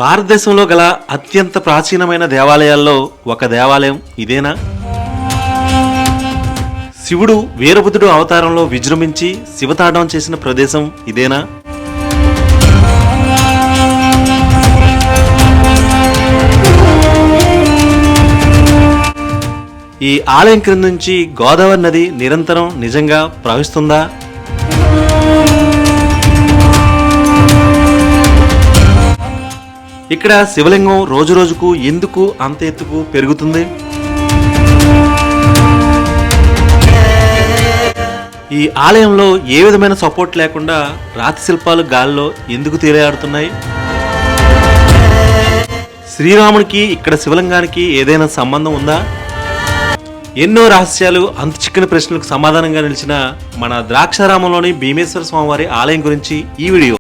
భారతదేశంలో గల అత్యంత ప్రాచీనమైన దేవాలయాల్లో ఒక దేవాలయం ఇదేనా? శివుడు వీరభద్రుడు అవతారంలో విజృంభించి శివతాండవం చేసిన ప్రదేశం ఇదేనా? ఈ ఆలయం క్రింద నుంచి గోదావరి నది నిరంతరం నిజంగా ప్రవహిస్తుందా? ఇక్కడ శివలింగం రోజు రోజుకు ఎందుకు అంత ఎత్తుకు పెరుగుతుంది? ఈ ఆలయంలో ఏ విధమైన సపోర్ట్ లేకుండా రాతి శిల్పాలు గాల్లో ఎందుకు తేలియాడుతున్నాయి? శ్రీరామునికి ఇక్కడ శివలింగానికి ఏదైనా సంబంధం ఉందా? ఎన్నో రహస్యాలు అంత చిక్కని ప్రశ్నలకు సమాధానంగా నిలిచిన మన ద్రాక్షారామంలోని భీమేశ్వర స్వామివారి ఆలయం గురించి ఈ వీడియో.